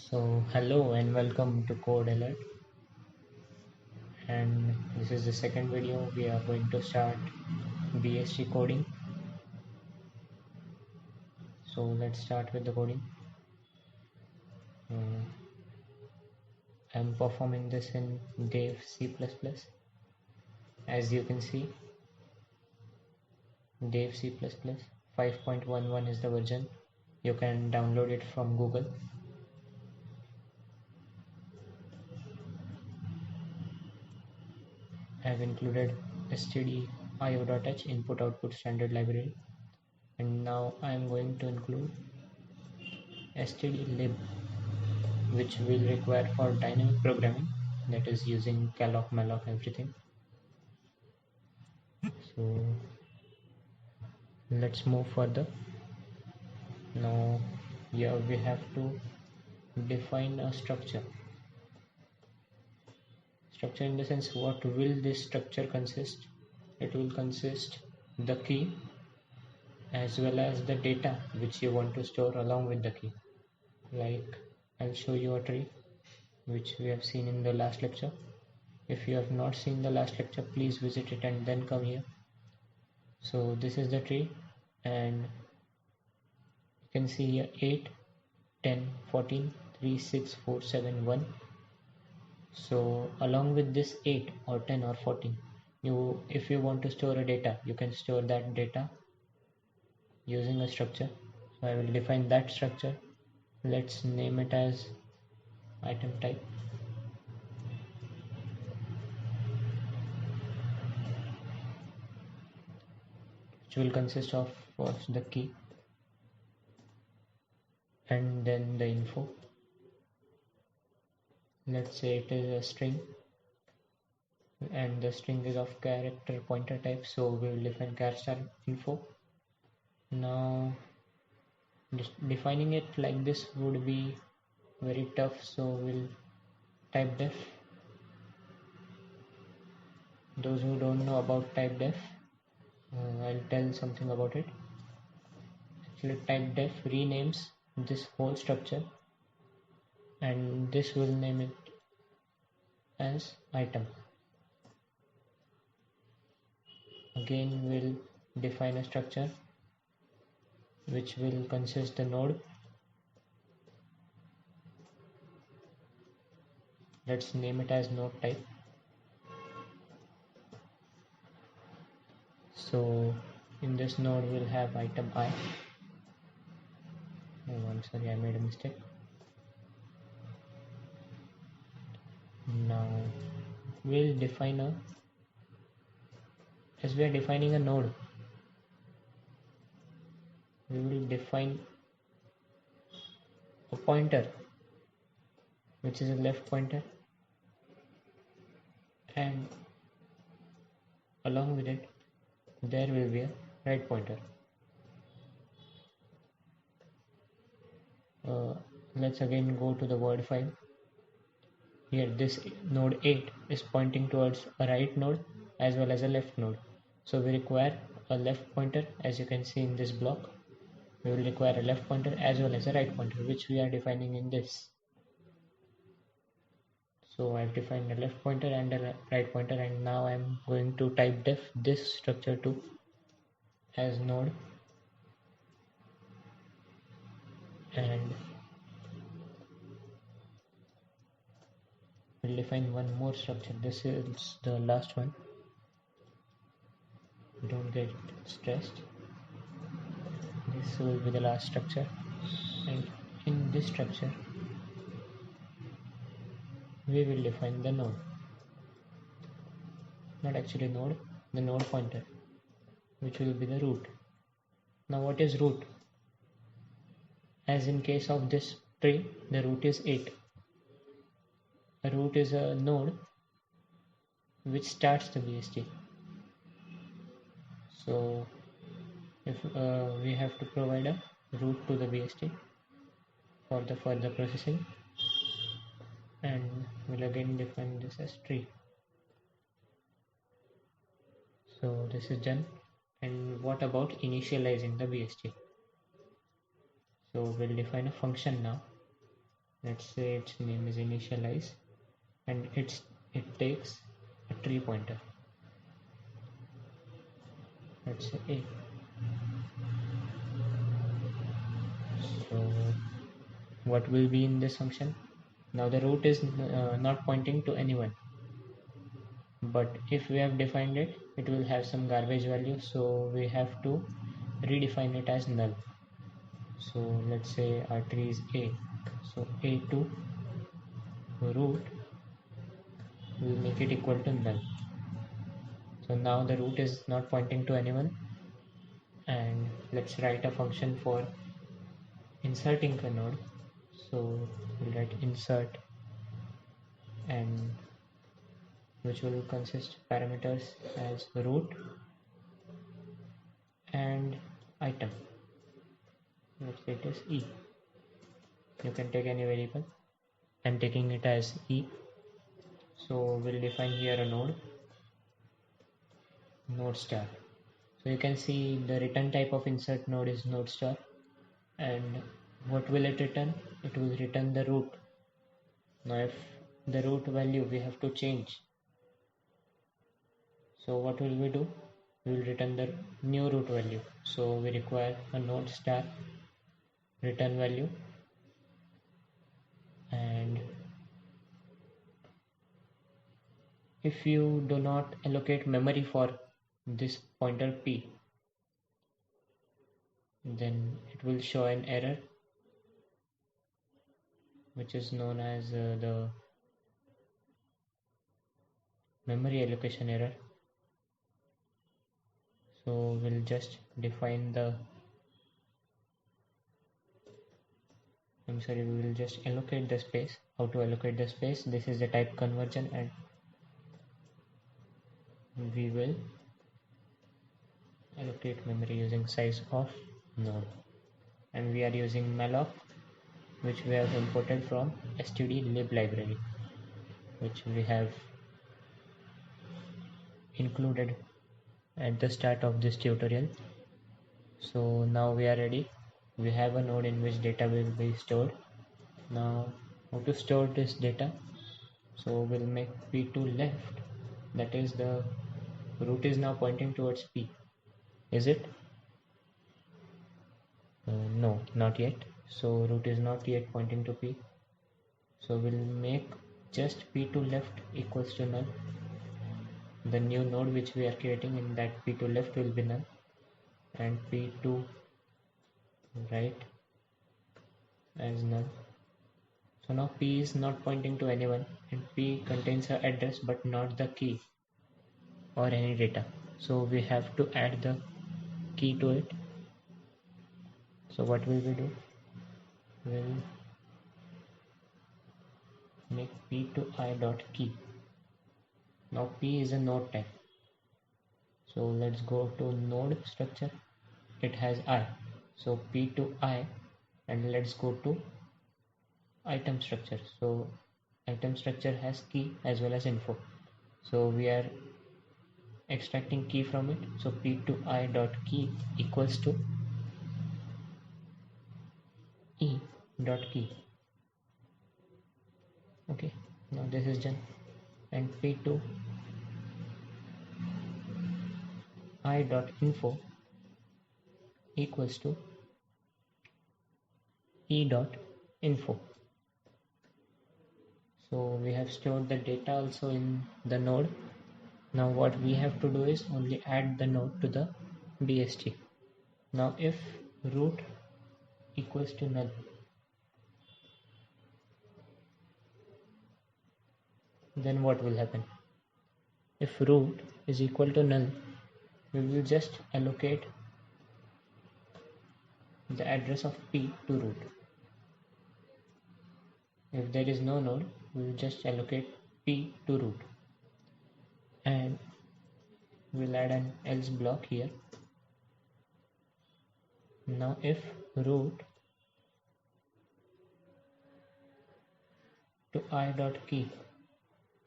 So hello and welcome to Code Alert, and this is the second video. We are going to start BSc coding. So let's start with the coding. Uh, I'm performing this in Dev C++. As you can see, Dev C++ 5.11 is the version. You can download it from Google. I've included stdio.h input output standard library, and now I'm going to include stdlib, which will require for dynamic programming, that is using calloc, malloc, everything. So let's move further. Now here we have to define a structure in the sense, what will this structure consist? It will consist the key as well as the data which you want to store along with the key. Like, I'll show you a tree which we have seen in the last lecture. If you have not seen the last lecture, please visit it and then come here. So this is the tree, and you can see here 8, 10, 14, 3, 6, 4, 7, 1. So along with this 8 or 10 or 14, if you want to store a data, you can store that data using a structure. So I will define that structure. Let's name it as item type. Which will consist of first the key and then the info. Let's say it is a string, and the string is of character pointer type, so we will define character info. Now defining it like this would be very tough, so we'll type def. Those who don't know about type def, I'll tell something about it. Actually, type def renames this whole structure, and this will name it as item. Again, we'll define a structure which will consist the node. Let's name it as node type. So in this node we'll have item I. Oh, I'm sorry, I made a mistake. Now we'll define as we are defining a node, we will define a pointer which is a left pointer, and along with it there will be a right pointer. Let's again go to the word file. Here this node 8 is pointing towards a right node as well as a left node, so we require a left pointer. As you can see in this block, we will require a left pointer as well as a right pointer, which we are defining in this. So I've defined a left pointer and a right pointer, and now I'm going to type def this structure too as node, and we'll define one more structure. This is the last one, don't get stressed. This will be the last structure, and in this structure we will define the node, not actually node, the node pointer, which will be the root. Now what is root? As in case of this tree, the root is 8. A root is a node which starts the BST. So if we have to provide a root to the BST for the further processing, and we'll again define this as tree. So this is done. And what about initializing the BST? So we'll define a function now. let's say its name is initialize, and it takes a tree pointer, let's say A. So what will be in this function? Now the root is not pointing to anyone, but if we have defined it, it will have some garbage value, so we have to redefine it as null. So let's say our tree is A, so A2 root will make it equal to null. So now the root is not pointing to anyone, and let's write a function for inserting a node. So we'll write insert, and which will consist parameters as root and item. Let's say it is E. You can take any variable. I'm taking it as E. So we'll define here a node star. So you can see the return type of insert node is node star, and what will it return? It will return the root. Now if the root value we have to change, so what will we do? We will return the new root value. So we require a node star return value, and if you do not allocate memory for this pointer P, then it will show an error which is known as the memory allocation error. So we'll just define we will just allocate the space. How to allocate the space? This is the type conversion, and we will allocate memory using size of node, and we are using malloc, which we have imported from stdlib library, which we have included at the start of this tutorial. So now we are ready. We have a node in which data will be stored. Now how to store this data? So we'll make P2 left, that is the root is now pointing towards P. Is it? No, not yet. So root is not yet pointing to P. So we'll make just P2 left equals to null. The new node which we are creating in that P2 left will be null, and P2 right as null. So now P is not pointing to anyone, and P contains an address but not the key or any data. So we have to add the key to it. So what will we do? We'll make P to I dot key. Now P is a node type. So let's go to node structure. It has I. So P to I, and let's go to item structure. So item structure has key as well as info. So we are extracting key from it. So P to I dot key equals to E dot key. Okay, now this is done, and P to I dot info equals to E dot info. So we have stored the data also in the node. Now what we have to do is only add the node to the BST. Now if root equals to null, then what will happen? If root is equal to null, we will just allocate the address of P to root. If there is no node, we will just allocate P to root, and we'll add an else block here. Now if root to I dot key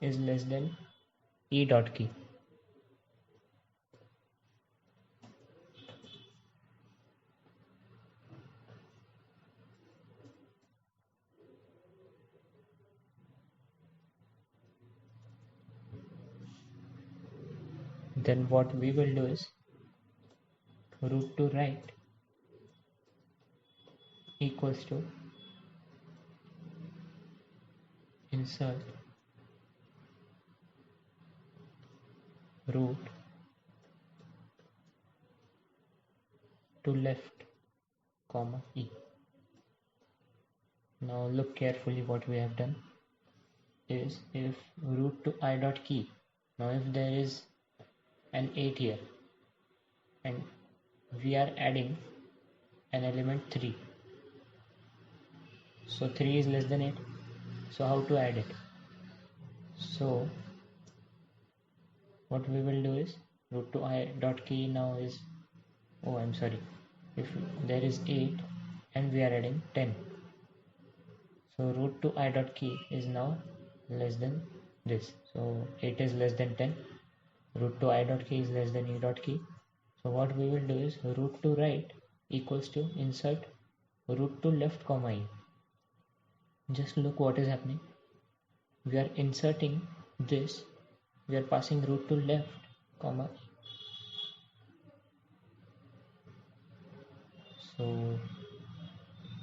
is less than E dot key, Then what we will do is root to right equals to insert root to left comma e. Now look carefully, what we have done is if root to I dot key. Now if there is an 8 here and we are adding an element 3, so 3 is less than 8, so how to add it? So what we will do is root to I dot key now is, oh I'm sorry, if there is 8 and we are adding 10, so root to I dot key is now less than this, so 8 is less than 10, root to I dot key is less than E dot key. So what we will do is root to right equals to insert root to left comma E. Just look what is happening. We are inserting this, we are passing root to left comma E. So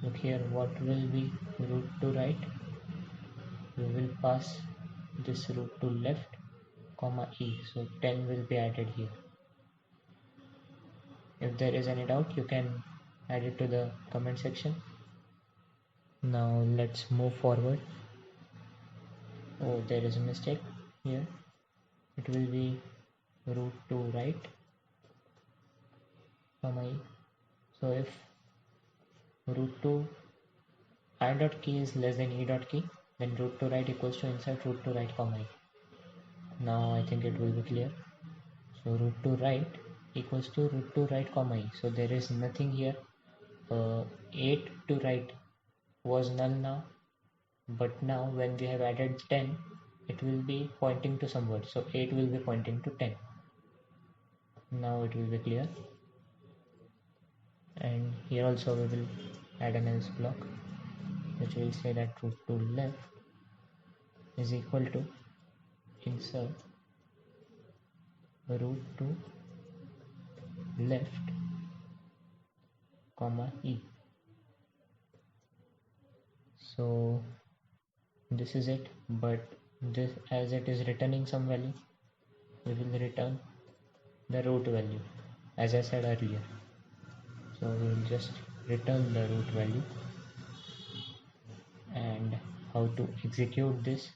look here, what will be root to right? We will pass this root to left comma E, so 10 will be added here. If there is any doubt, you can add it to the comment section. Now let's move forward. Oh, there is a mistake here. It will be root to right comma E. So if root to I dot key is less than E dot key, then root to right equals to insert root to right comma E. Now I think it will be clear. So root to right equals to root to right comma E. So there is nothing here. 8 to right was null now, but now when we have added 10, it will be pointing to some word. So 8 will be pointing to 10. Now it will be clear. And here also we will add an else block, which will say that root to left is equal to insert root to left comma E. So this is it, but this, as it is returning some value, we will return the root value as I said earlier. So we will just return the root value. And how to execute this,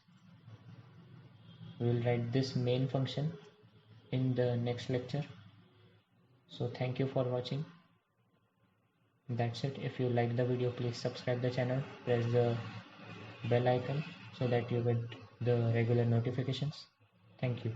we will write this main function in the next lecture. So thank you for watching. That's it. If you like the video, please subscribe the channel, press the bell icon so that you get the regular notifications. Thank you.